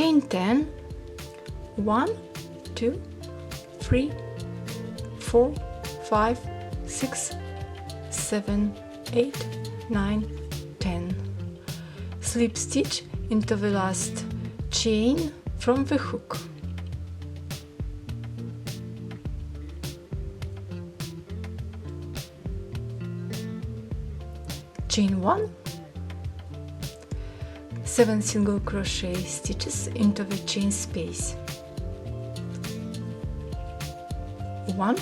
chain 10, 1, 2, 3, 4, 5, 6, 7, 8, 9, 10. Slip stitch into the last chain from the hook. Chain 1, 7 single crochet stitches into the chain space. 1,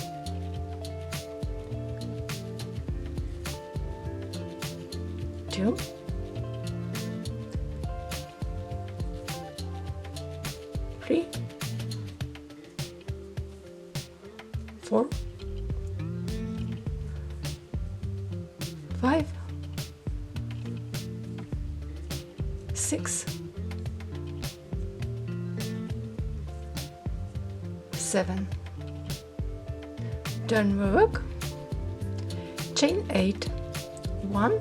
2, 3, 4, 5, 6, 7. Turn the work. Chain 8. 1,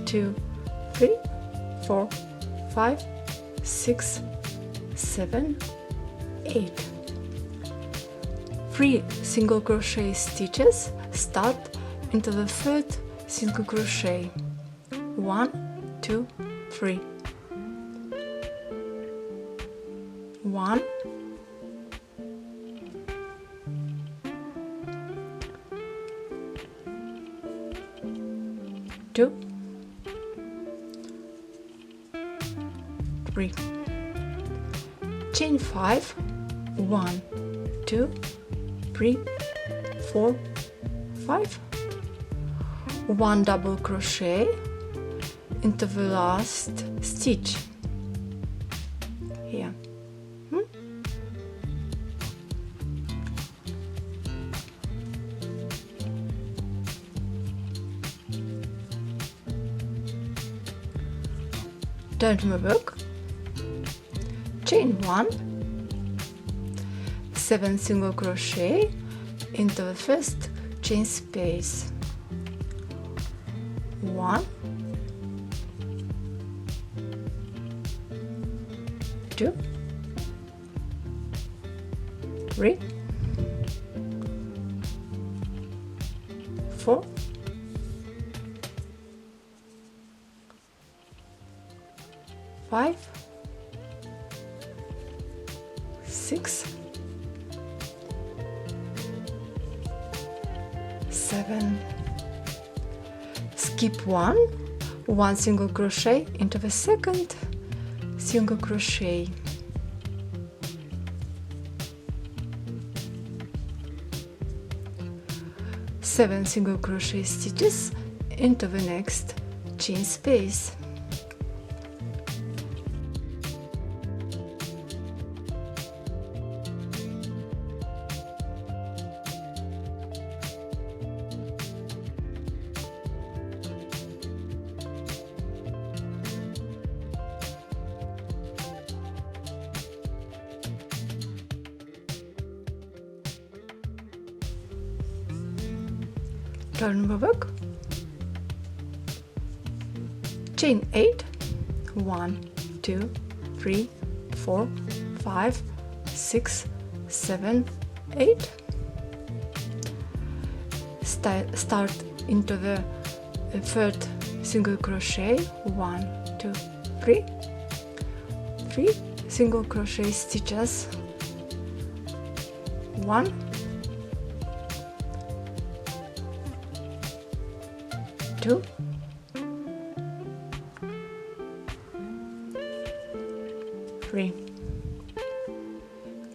2, 3, 4, 5, 6, 7, 8. 3 single crochet stitches start into the third single crochet. 1, 2, 3. 1, 2, 3. Chain 5. 1, 2, 3, 4, 5. 1 double crochet into the last stitch here. Turn the work. Chain 1, 7 single crochet into the first chain space. 1, 2, 3, 4, 5, 6, 7. Skip 1 single crochet into the second single crochet. Seven single crochet stitches into the next chain space. Turn the work. Chain 8. 1, 2, 3, 4, 5, 6, 7, 8. Start into the third single crochet. 1, 2, 3. 3 single crochet stitches. 1, 2, 3.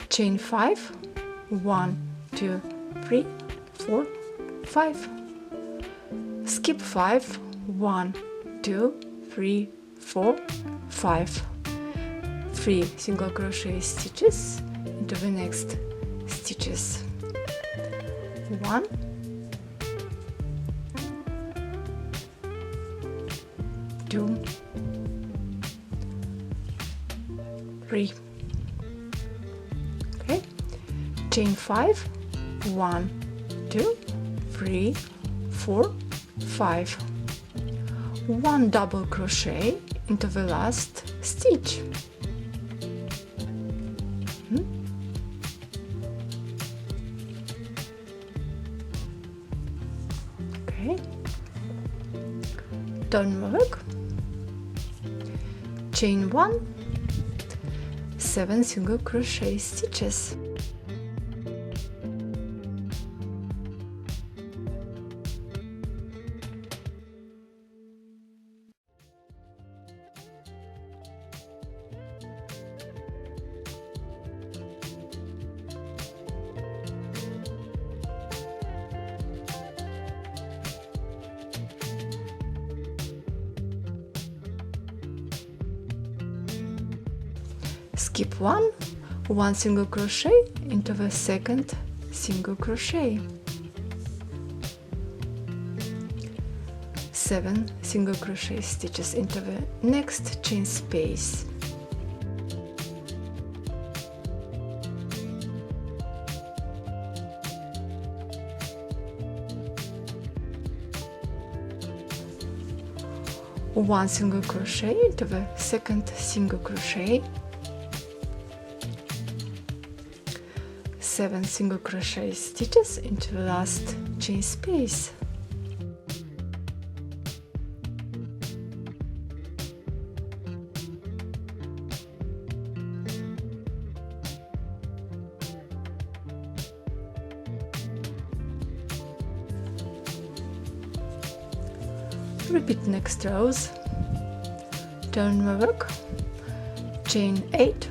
Chain 5. 1, 2, 3, 4, 5. Skip 5. 1, 2, 3, 4, 5. 3 single crochet stitches into the next stitches. 1, 2, 3. Okay, chain 5. 1, 2, 3, 4, 5. 1 double crochet into the last stitch. crochet, turn my work, chain 1, 7 single crochet stitches. Skip 1 single crochet into the second single crochet, 7 single crochet stitches into the next chain space. One single crochet into the second single crochet, 7 single crochet stitches into the last chain space. Repeat next rows, turn my work, chain 8,